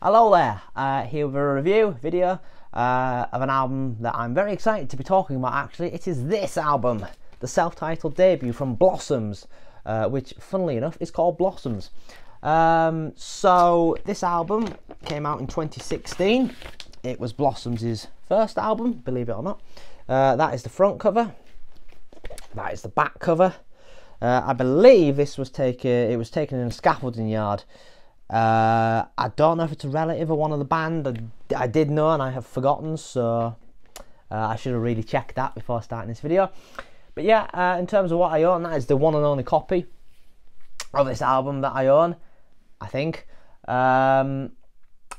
Hello there, here with a review video of an album that I'm very excited to be talking about. Actually, it is this album, the self-titled debut from Blossoms, which funnily enough is called Blossoms. So this album came out in 2016. It was Blossoms' first album, believe it or not. That is the front cover, that is the back cover. I believe this was taken in a scaffolding yard. I don't know if it's a relative or one of the band. I did know and I have forgotten, so I should have really checked that before starting this video. But yeah, in terms of what I own, that is the one and only copy of this album that I own, I think. I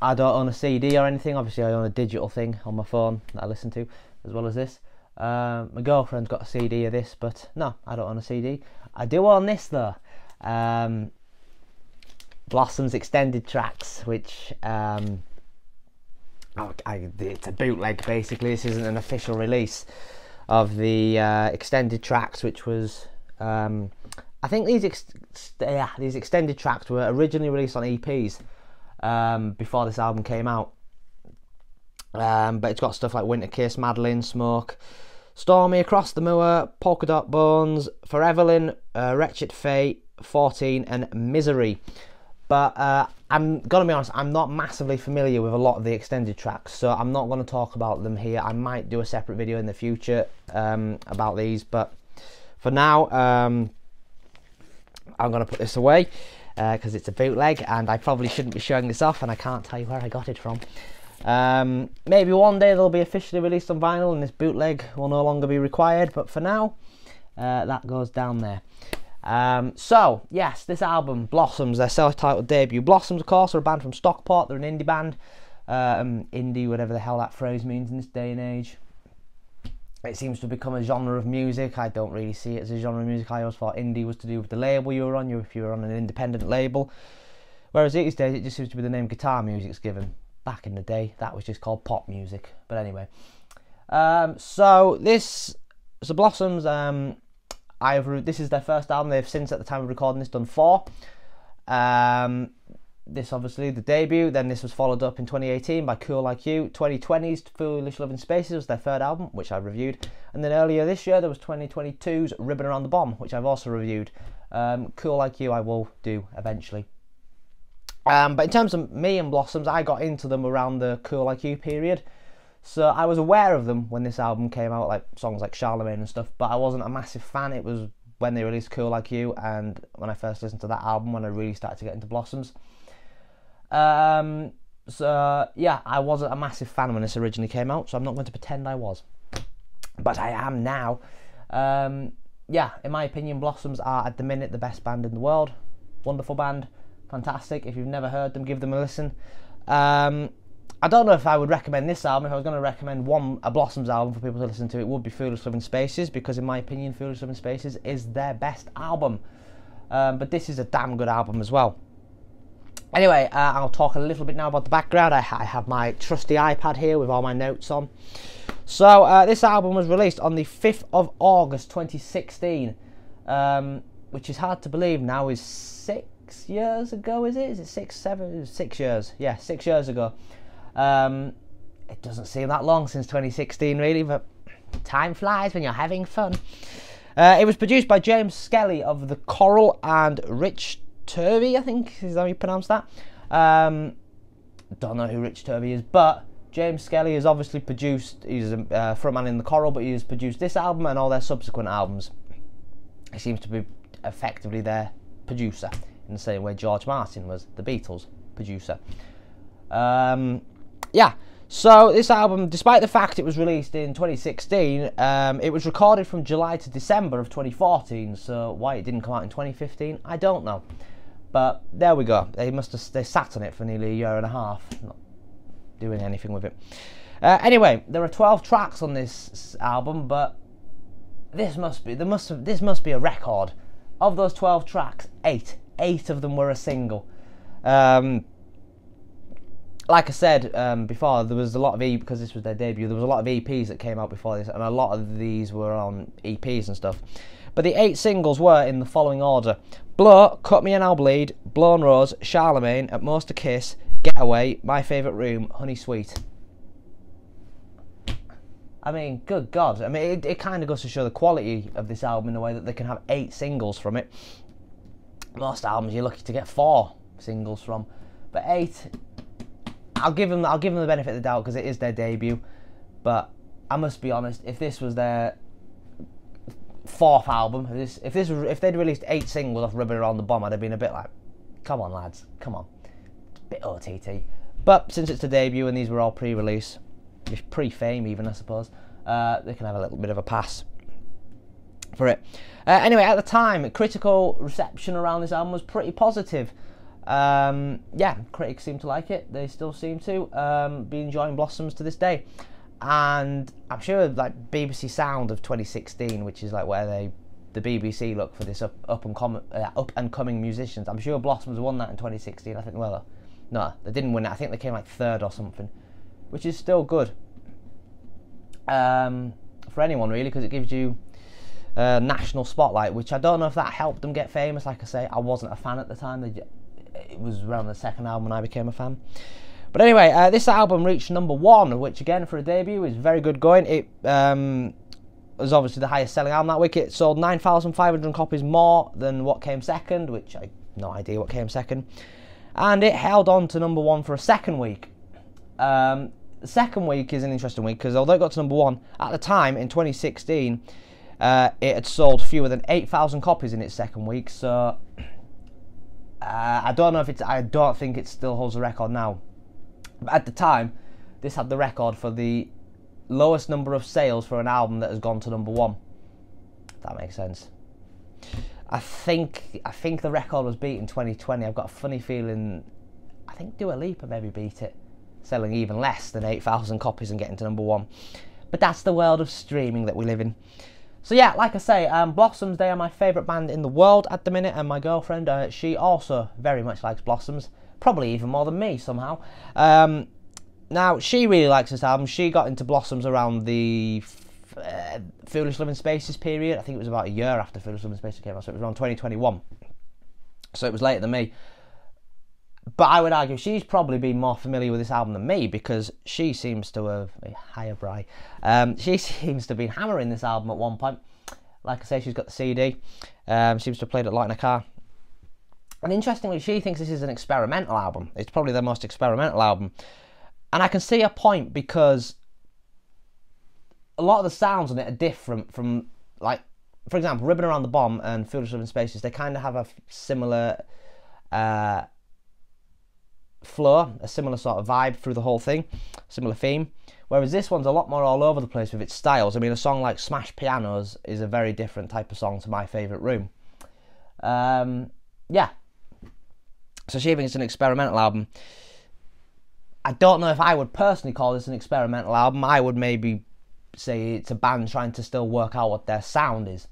don't own a CD or anything. Obviously I own a digital thing on my phone that I listen to, as well as this. My girlfriend's got a CD of this, but no, I don't own a CD. I do own this though. Blossoms extended tracks, which it's a bootleg basically. This isn't an official release of the extended tracks, which was I think these extended tracks were originally released on EPs before this album came out, but it's got stuff like Winter Kiss, Madeline, Smoke, Stormy, Across the Moor, Polka Dot Bones, Foreverlyn, Wretched Fate, 14 and Misery. But I'm gonna be honest, I'm not massively familiar with a lot of the extended tracks, so I'm not going to talk about them here. I might do a separate video in the future about these, but for now I'm going to put this away because it's a bootleg and I probably shouldn't be showing this off, and I can't tell you where I got it from. Maybe one day they'll be officially released on vinyl and this bootleg will no longer be required, but for now that goes down there. So yes, this album, Blossoms, their self-titled debut. Blossoms, of course, are a band from Stockport. They're an indie band, indie, whatever the hell that phrase means in this day and age. It seems to have become a genre of music. I don't really see it as a genre of music. I always thought indie was to do with the label you were on, if you were on an independent label, whereas these days it just seems to be the name guitar music's given. Back in the day, that was just called pop music. But anyway, so Blossoms. This is their first album. They've since, at the time of recording this, done 4. This obviously the debut. Then this was followed up in 2018 by Cool Like You. 2020's Foolish Loving Spaces was their third album, which I reviewed. And then earlier this year there was 2022's Ribbon Around the Bomb, which I've also reviewed. Cool Like You I will do eventually. But in terms of me and Blossoms, I got into them around the Cool Like You period. So I was aware of them when this album came out, like songs like Charlemagne and stuff, but I wasn't a massive fan. It was when they released Cool Like You and when I first listened to that album when I really started to get into Blossoms. So yeah, I wasn't a massive fan when this originally came out, so I'm not going to pretend I was. But I am now. Yeah, in my opinion, Blossoms are at the minute the best band in the world. Wonderful band, fantastic. If you've never heard them, give them a listen. I don't know if I would recommend this album. If I was going to recommend a Blossoms album for people to listen to, it would be Foolish Loving Spaces, because in my opinion Foolish Loving Spaces is their best album. But this is a damn good album as well. Anyway, I'll talk a little bit now about the background. I have my trusty iPad here with all my notes on. So this album was released on the 5th of August 2016, which is hard to believe now is 6 years ago, is it? Is it 6 years? Yeah, 6 years ago. It doesn't seem that long since 2016 really, but time flies when you're having fun. It was produced by James Skelly of The Coral and Rich Turvey, I think is how you pronounce that. Don't know who Rich Turvey is, but James Skelly has obviously produced, he's a frontman in The Coral, but he has produced this album and all their subsequent albums. He seems to be effectively their producer, in the same way George Martin was the Beatles' producer. Yeah, so this album, despite the fact it was released in 2016, it was recorded from July to December of 2014, so why it didn't come out in 2015, I don't know. But there we go, they sat on it for nearly a year and a half, not doing anything with it. Anyway, there are 12 tracks on this album, but this must be a record. Of those 12 tracks, 8 of them were a single. Like I said before, there was a lot of because this was their debut, there was a lot of EPs that came out before this, and a lot of these were on EPs and stuff. But the 8 singles were in the following order: Blow, Cut Me and I'll Bleed, Blown Rose, Charlemagne, At Most a Kiss, Getaway, My Favourite Room, Honey Sweet. I mean, good God. I mean, it kind of goes to show the quality of this album in the way that they can have 8 singles from it. Most albums you're lucky to get 4 singles from, but 8. I'll give them the benefit of the doubt because it is their debut. But I must be honest, if this was their 4th album, if they'd released 8 singles off Ribbon Around the Bomb, I'd have been a bit like, come on lads, come on, it's a bit OTT. But since it's the debut and these were all pre-release, pre-fame even, I suppose, they can have a little bit of a pass for it. Anyway, at the time, critical reception around this album was pretty positive. Yeah, critics seem to like it. They still seem to be enjoying Blossoms to this day. And I'm sure, like, BBC Sound of 2016, which is like where the BBC look for this up and coming musicians. I'm sure Blossoms won that in 2016. I think, well, no, they didn't win it. I think they came like 3rd or something, which is still good for anyone really, because it gives you national spotlight, which I don't know if that helped them get famous. Like I say, I wasn't a fan at the time. It was around the 2nd album when I became a fan. But anyway, this album reached #1, which again for a debut is very good going. It was obviously the highest selling album that week. It sold 9,500 copies more than what came second, which I have no idea what came second. And it held on to #1 for a 2nd week. The 2nd week is an interesting week because although it got to #1, at the time in 2016, it had sold fewer than 8,000 copies in its 2nd week. So I don't know if I don't think it still holds the record now. But at the time, this had the record for the lowest number of sales for an album that has gone to #1. If that makes sense. I think the record was beat in 2020. I've got a funny feeling. I think Dua Lipa maybe beat it, selling even less than 8,000 copies and getting to #1. But that's the world of streaming that we live in. So yeah, like I say, Blossoms, they are my favourite band in the world at the minute, and my girlfriend, she also very much likes Blossoms, probably even more than me somehow. Now, she really likes this album. She got into Blossoms around the Foolish Living Spaces period. I think it was about a year after Foolish Living Spaces came out, so it was around 2021. So it was later than me. But I would argue she's probably been more familiar with this album than me because she seems to have a higher bri. She seems to have been hammering this album at one point. Like I say, she's got the CD. Seems to have played it a lot in a car. And interestingly, she thinks this is an experimental album. It's probably their most experimental album. And I can see a point because a lot of the sounds on it are different from, like, for example, Ribbon Around the Bomb and Foolish Living Spaces. They kind of have a similar flow, a similar sort of vibe through the whole thing, similar theme, whereas this one's a lot more all over the place with its styles. I mean, a song like Smash Pianos is a very different type of song to My Favourite Room. Yeah, so she thinks it's an experimental album. I don't know if I would personally call this an experimental album. I would maybe say it's a band trying to still work out what their sound is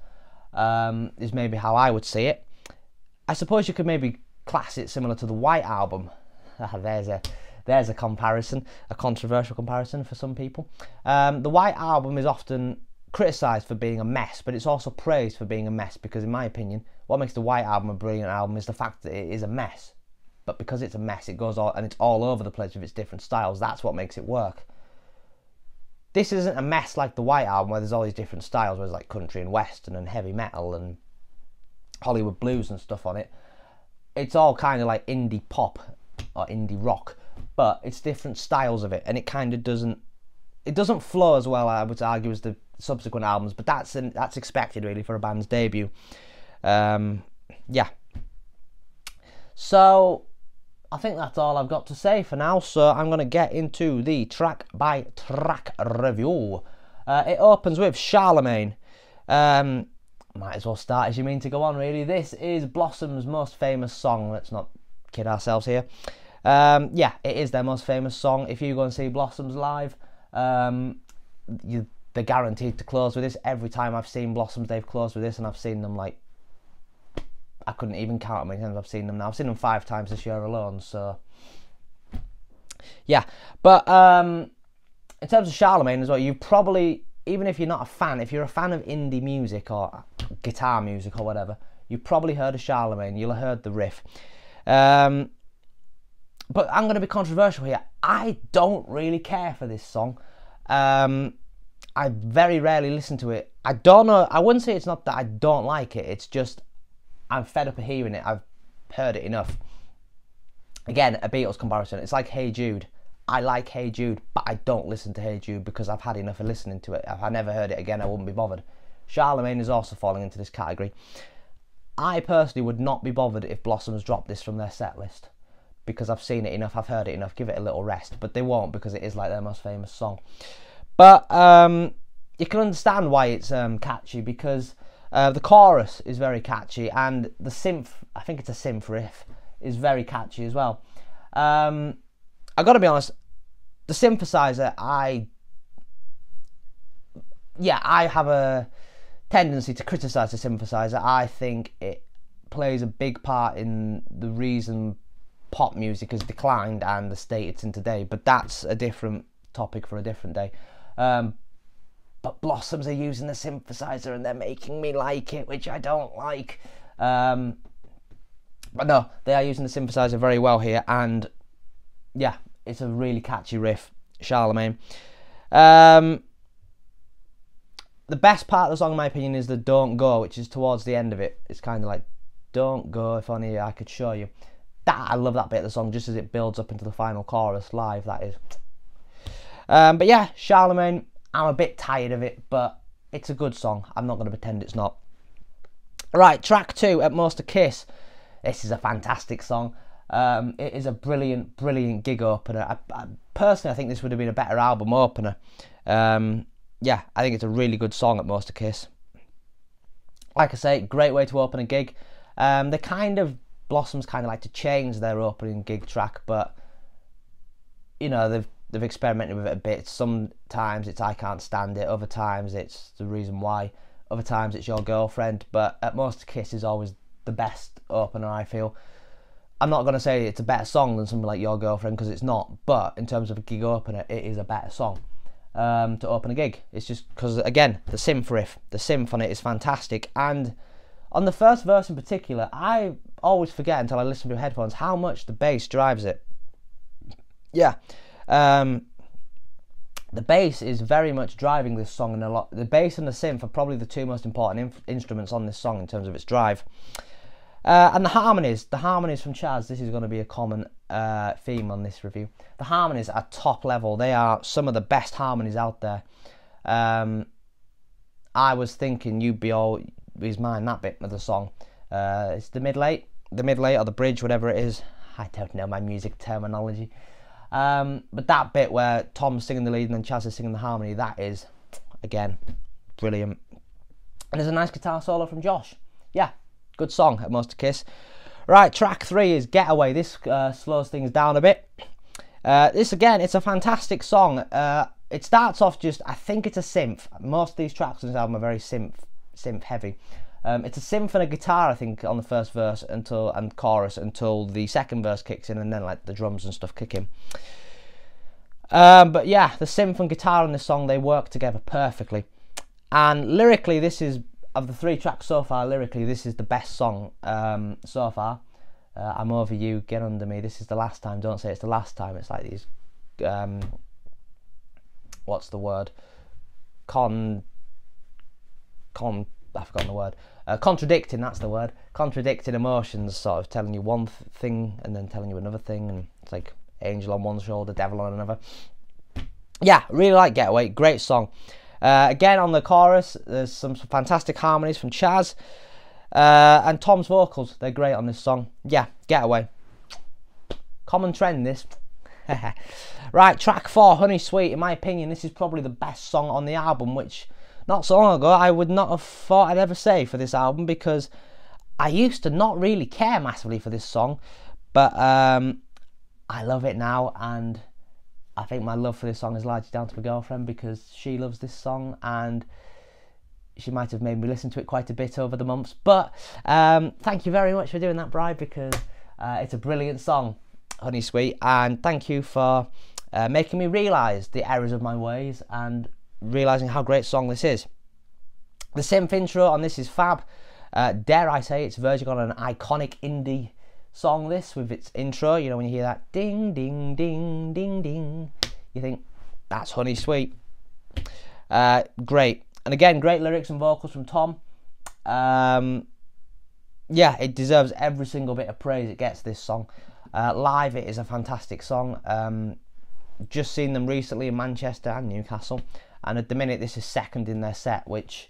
maybe how I would see it. I suppose you could maybe class it similar to the White Album. There's a comparison, a controversial comparison for some people. The White Album is often criticised for being a mess, but it's also praised for being a mess because, in my opinion, what makes the White Album a brilliant album is the fact that it is a mess. But because it's a mess, it goes all, and it's all over the place with its different styles. That's what makes it work. This isn't a mess like the White Album where there's all these different styles, where there's like country and western and heavy metal and Hollywood blues and stuff on it. It's all kind of like indie pop or indie rock, but it's different styles of it, and it kind of doesn't flow as well, I would argue, as the subsequent albums, but that's expected really for a band's debut. Yeah, so I think that's all I've got to say for now, so I'm going to get into the track by track review. It opens with Charlemagne. Might as well start as you mean to go on, really. This is Blossom's most famous song. Let's not kid ourselves here. Yeah, it is their most famous song. If you go and see Blossoms live, they're guaranteed to close with this. Every time I've seen Blossoms, they've closed with this, and I've seen them like, I couldn't even count how many times I've seen them now. I've seen them 5 times this year alone, so yeah. But in terms of Charlemagne as well, you probably, even if you're not a fan, if you're a fan of indie music or guitar music or whatever, you've probably heard of Charlemagne. You'll have heard the riff. but I'm going to be controversial here. I don't really care for this song. I very rarely listen to it. I don't know. I wouldn't say it's not that I don't like it. It's just I'm fed up of hearing it. I've heard it enough. Again, a Beatles comparison. It's like Hey Jude. I like Hey Jude, but I don't listen to Hey Jude because I've had enough of listening to it. If I never heard it again, I wouldn't be bothered. Charlemagne is also falling into this category. I personally would not be bothered if Blossoms dropped this from their set list because I've seen it enough, I've heard it enough, give it a little rest. But they won't because it is like their most famous song. But you can understand why it's catchy because the chorus is very catchy and the synth, I think it's a synth riff, is very catchy as well. I got to be honest, the synthesizer, I have a tendency to criticise the synthesizer. I think it plays a big part in the reason pop music has declined and the state it's in today, but that's a different topic for a different day. But Blossoms are using the synthesizer and they're making me like it, which I don't like. But no, they are using the synthesizer very well here, and yeah, it's a really catchy riff, Charlemagne. The best part of the song, in my opinion, is the Don't Go, which is towards the end of it. It's kind of like, don't go, if only I could show you. I love that bit of the song, just as it builds up into the final chorus live, that is. But yeah, Charlemagne, I'm a bit tired of it, but it's a good song. I'm not going to pretend it's not. Right, track 2, At Most a Kiss. This is a fantastic song. It is a brilliant, brilliant gig opener. Personally, I think this would have been a better album opener. Yeah, I think it's a really good song, At Most a Kiss. Like I say, great way to open a gig. Blossoms kind of like to change their opening gig track, but you know, they've experimented with it a bit. Sometimes it's I Can't Stand It, other times it's The Reason Why, other times it's Your Girlfriend, but At Most a Kiss is always the best opener, I feel. I'm not going to say it's a better song than something like Your Girlfriend, because it's not, but in terms of a gig opener, it is a better song to open a gig. It's just because, again, the synth riff, the synth on it is fantastic, and on the first verse in particular, I always forget until I listen to headphones how much the bass drives it. Yeah, the bass is very much driving this song, and a lot. The bass and the synth are probably the two most important instruments on this song in terms of its drive. And the harmonies from Chas, this is going to be a common theme on this review. The harmonies are top level. They are some of the best harmonies out there. I was thinking You'd Be Always Mine, that bit of the song. It's the mid-late or the bridge, whatever it is. I don't know my music terminology. But that bit where Tom's singing the lead and then Chas is singing the harmony, that is, again, brilliant. And there's a nice guitar solo from Josh. Yeah, good song, At Most a Kiss. Right, track 3 is Getaway. This slows things down a bit. This, again, it's a fantastic song. It starts off just, I think it's a synth. Most of these tracks on this album are very synth heavy. It's a synth and a guitar, I think, on the first verse and chorus until the second verse kicks in, and then like the drums and stuff kick in. But yeah, the synth and guitar in this song, they work together perfectly. And lyrically, this is, of the 3 tracks so far, lyrically, this is the best song so far. I'm Over You, Get Under Me, This Is the Last Time, Don't Say It's the Last Time. It's like these, what's the word? I've forgotten the word. Contradicting, that's the word. Contradicting emotions, sort of telling you one thing and then telling you another thing, and it's like angel on one shoulder, devil on another. Yeah, really like Getaway, great song. Again, on the chorus, there's some fantastic harmonies from Chas. And Tom's vocals, they're great on this song. Yeah, Getaway. Common trend, this. Right, track 4, Honey Sweet. In my opinion, this is probably the best song on the album, which not so long ago I would not have thought I'd ever say for this album, because I used to not really care massively for this song, but I love it now, and I think my love for this song is largely down to my girlfriend, because she loves this song and she might have made me listen to it quite a bit over the months. But thank you very much for doing that, Bride, because it's a brilliant song, Honey Sweet, and thank you for making me realise the errors of my ways and realising how great a song this is. The synth intro on this is fab. Dare I say it's verging on an iconic indie song, this, with its intro. You know, when you hear that ding, ding, ding, ding, ding, you think, that's Honey Sweet. Great. And again, great lyrics and vocals from Tom. Yeah, it deserves every single bit of praise it gets, this song. Live, it is a fantastic song. Just seen them recently in Manchester and Newcastle, and at the minute this is second in their set, which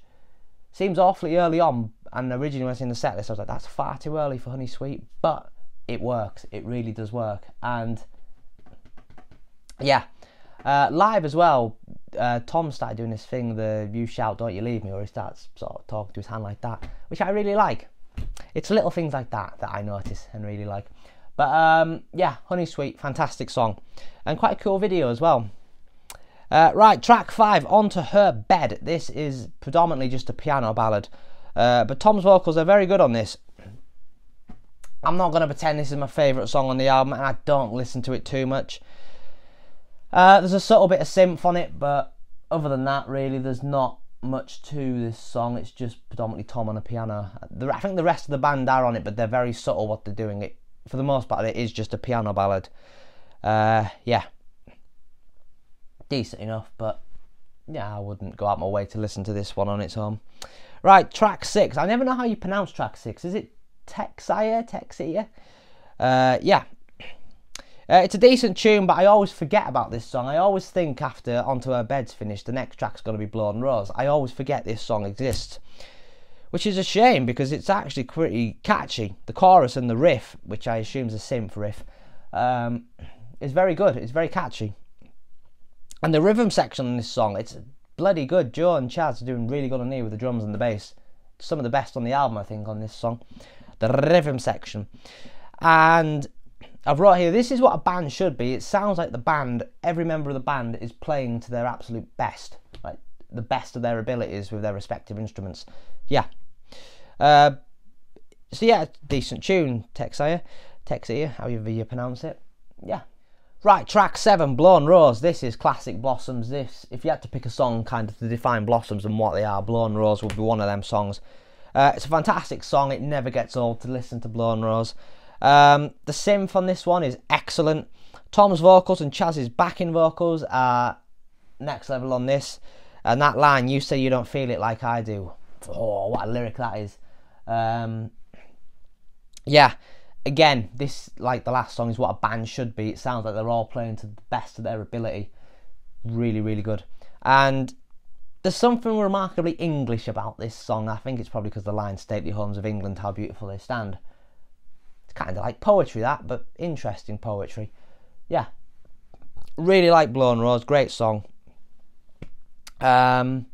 seems awfully early on. And originally when I was in the set list, I was like, that's far too early for Honey Sweet, but it works. It really does work. And yeah, live as well, Tom started doing this thing, the "you shout, don't you leave me," where he starts sort of talking to his hand like that, which I really like. It's little things like that that I notice and really like. But yeah, Honey Sweet, fantastic song, and quite a cool video as well. Right, track 5, Onto Her Bed. This is predominantly just a piano ballad, but Tom's vocals are very good on this. I'm not going to pretend this is my favourite song on the album, and I don't listen to it too much. There's a subtle bit of synth on it, but other than that, really, there's not much to this song. It's just predominantly Tom on a piano. I think the rest of the band are on it, but they're very subtle what they're doing. It, for the most part, it is just a piano ballad. Yeah, decent enough, but yeah, I wouldn't go out my way to listen to this one on its own. Right, track 6. I never know how you pronounce track 6. Is it Texia? Yeah. It's a decent tune, but I always forget about this song. I always think after Onto Her Bed's finished, the next track's going to be Blown Rose. I always forget this song exists, which is a shame because it's actually pretty catchy. The chorus and the riff, which I assume is a synth riff, is very good. It's very catchy. And the rhythm section on this song, it's bloody good. Joe and Chaz are doing really good on here with the drums and the bass. Some of the best on the album, I think, on this song. The rhythm section. And I've wrote here, this is what a band should be. It sounds like the band, every member of the band is playing to their absolute best, like the best of their abilities with their respective instruments. Yeah. So yeah, decent tune, Texia, however you pronounce it. Yeah. Right, track 7, Blown Rose. This is classic Blossoms. This, if you had to pick a song kind of to define Blossoms and what they are, Blown Rose would be one of them songs. It's a fantastic song. It never gets old to listen to Blown Rose. The synth on this one is excellent. Tom's vocals and Chaz's backing vocals are next level on this. And that line, "You say you don't feel it like I do." Oh, what a lyric that is. Yeah, again, this, like the last song, is what a band should be. It sounds like they're all playing to the best of their ability. Really, really good. And there's something remarkably English about this song. I think it's probably because the line, "Stately homes of England, how beautiful they stand." Kind of like poetry, that, but interesting poetry. Yeah, really like Blown Rose, great song. Yeah,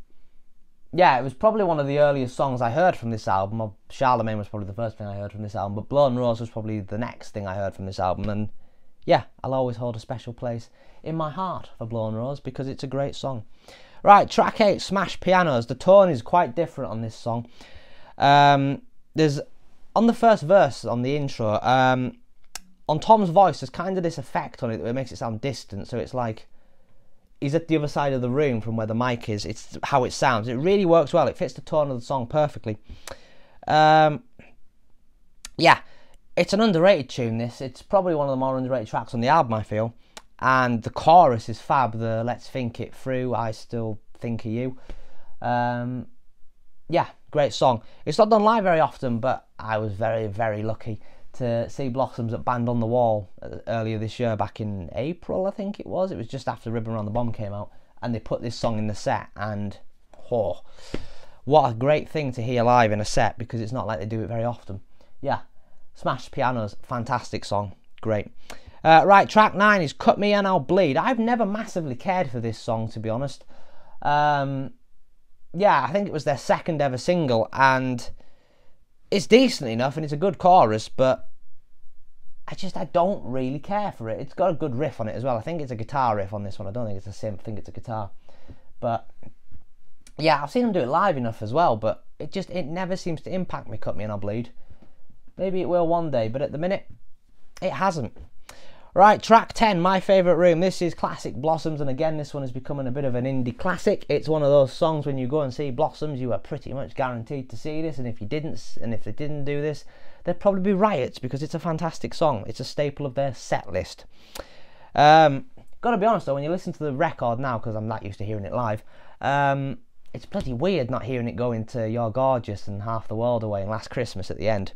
it was probably one of the earliest songs I heard from this album. Charlemagne was probably the first thing I heard from this album, but Blown Rose was probably the next thing I heard from this album. And yeah, I'll always hold a special place in my heart for Blown Rose because it's a great song. Right, track 8, Smash Pianos. The tone is quite different on this song. There's, on the first verse, on the intro, on Tom's voice, there's kind of this effect on it that makes it sound distant. So it's like he's at the other side of the room from where the mic is. It's how it sounds. It really works well. It fits the tone of the song perfectly. Yeah, it's an underrated tune, this. It's probably one of the more underrated tracks on the album, I feel. And the chorus is fab. The "Let's think it through, I still think of you." Yeah, great song. It's not done live very often, but I was very, very lucky to see Blossoms at Band on the Wall earlier this year, back in April, I think it was. It was just after Ribbon Around the Bomb came out, and they put this song in the set, and oh, what a great thing to hear live in a set, because it's not like they do it very often. Yeah, Smash Pianos, fantastic song, great. Right, track 9 is Cut Me and I'll Bleed. I've never massively cared for this song, to be honest. Yeah, I think it was their second ever single, and it's decent enough, and it's a good chorus, but I don't really care for it. It's got a good riff on it as well. I think it's a guitar riff on this one. I don't think it's a synth. I think it's a guitar. But yeah, I've seen them do it live enough as well, but it never seems to impact me, Cut Me and I'll Bleed. Maybe it will one day, but at the minute, it hasn't. Right, track 10, My Favourite Room. This is classic Blossoms, and again, this one is becoming a bit of an indie classic. It's one of those songs when you go and see Blossoms, you are pretty much guaranteed to see this, and if you didn't, and if they didn't do this, there'd probably be riots because it's a fantastic song. It's a staple of their set list. Gotta be honest though, when you listen to the record now, because I'm not used to hearing it live, it's bloody weird not hearing it go into You're Gorgeous and Half the World Away and Last Christmas at the end.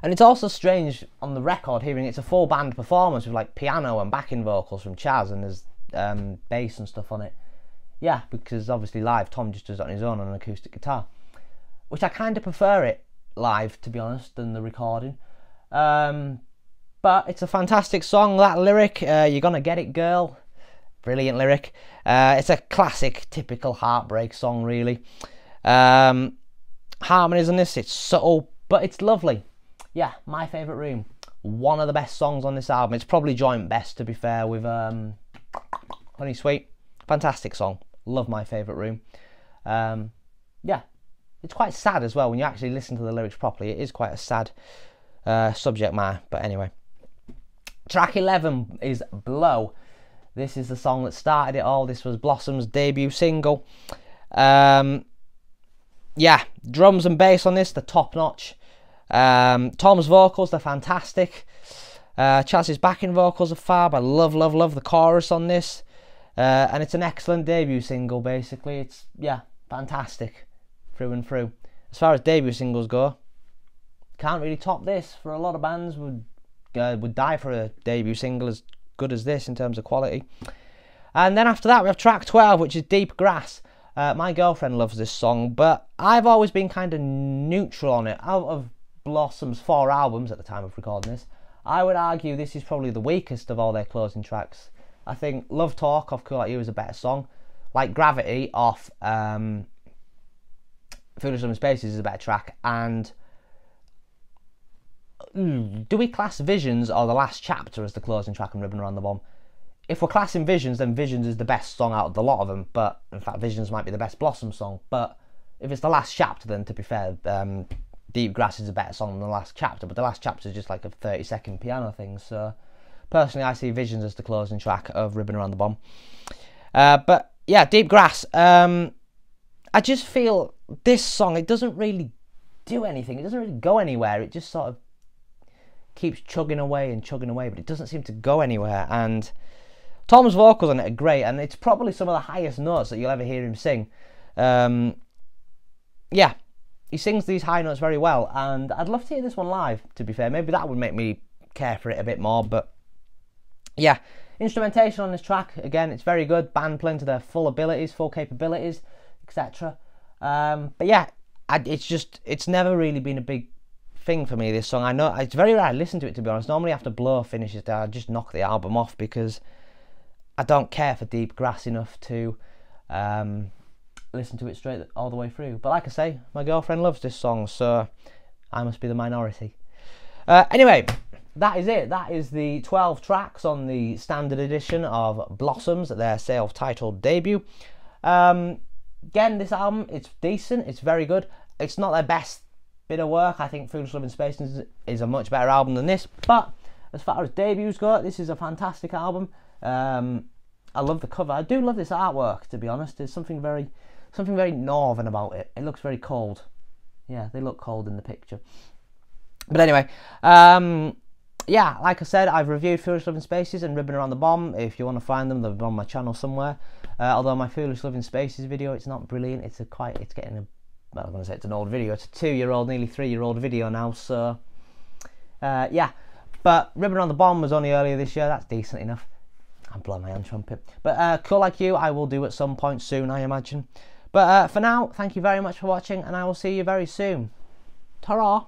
And it's also strange on the record hearing it's a full band performance with like piano and backing vocals from Chas, and there's bass and stuff on it. Yeah, because obviously live Tom just does it on his own on an acoustic guitar, which I kind of prefer it live, to be honest, than the recording. But it's a fantastic song. That lyric, you're gonna get it, girl. Brilliant lyric. It's a classic, typical heartbreak song, really. Harmonies on this, it's subtle, but it's lovely. Yeah, My Favourite Room. One of the best songs on this album. It's probably joint best, to be fair, with Honey Sweet. Fantastic song. Love My Favourite Room. Yeah, it's quite sad as well. When you actually listen to the lyrics properly, it is quite a sad subject matter. But anyway. Track 11 is Blow. This is the song that started it all. This was Blossom's debut single. Yeah, drums and bass on this, they're top notch. Tom's vocals, they're fantastic. Chas's backing vocals are fab. I love the chorus on this. And it's an excellent debut single, basically. It's, yeah, fantastic through and through. As far as debut singles go, can't really top this. For a lot of bands, would die for a debut single as good as this in terms of quality. And then after that we have track 12, which is Deep Grass. My girlfriend loves this song, but I've always been kind of neutral on it. Out of Blossom's 4 albums at the time of recording this, I would argue this is probably the weakest of all their closing tracks. I think Love Talk off Cool Like You is a better song. Like Gravity off Foolish Love Spaces is a better track. And do we class Visions or The Last Chapter as the closing track on Ribbon Around the Bomb? If we're classing Visions, then Visions is the best song out of the lot of them. But in fact, Visions might be the best Blossom song. But if it's The Last Chapter, then to be fair, Deep Grass is a better song than The Last Chapter. But The Last Chapter is just like a 30-second piano thing. So personally, I see Visions as the closing track of Ribbon Around the Bomb. But yeah, Deep Grass. I just feel this song, it doesn't really do anything. It doesn't really go anywhere. It just sort of keeps chugging away, but it doesn't seem to go anywhere. And Tom's vocals on it are great, and it's probably some of the highest notes that you'll ever hear him sing. Yeah, he sings these high notes very well, and I'd love to hear this one live, to be fair. Maybe that would make me care for it a bit more, but yeah. Instrumentation on this track, again, it's very good. Band playing to their full abilities, full capabilities, etc. But yeah, it's never really been a big thing for me, this song. I know it's very rare I listen to it, to be honest. Normally after Blow finishes, I just knock the album off because I don't care for Deep Grass enough to listen to it straight all the way through. But like I say, my girlfriend loves this song, so I must be the minority. Anyway, that is it. That is the 12 tracks on the standard edition of Blossoms, their self-titled debut. Again, this album, it's decent, it's very good. It's not their best bit of work. I think Foolish Love in Spaces is a much better album than this, but as far as debuts go, this is a fantastic album. I love the cover. I do love this artwork, to be honest. There's something very northern about it. It looks very cold. Yeah, they look cold in the picture. But anyway, yeah, like I said, I've reviewed Foolish Love in Spaces and Ribbon Around the Bomb. If you want to find them, they're on my channel somewhere. Although my Foolish Love in Spaces video, it's not brilliant. It's getting a, well, I'm going to say it's an old video. It's a 2-year-old, nearly 3-year-old video now. So, yeah. But Ribbon Around the Bomb was only earlier this year. That's decent enough. I'm blowing my own trumpet. But Cool Like You, I will do at some point soon, I imagine. But for now, thank you very much for watching, and I will see you very soon. Ta-ra!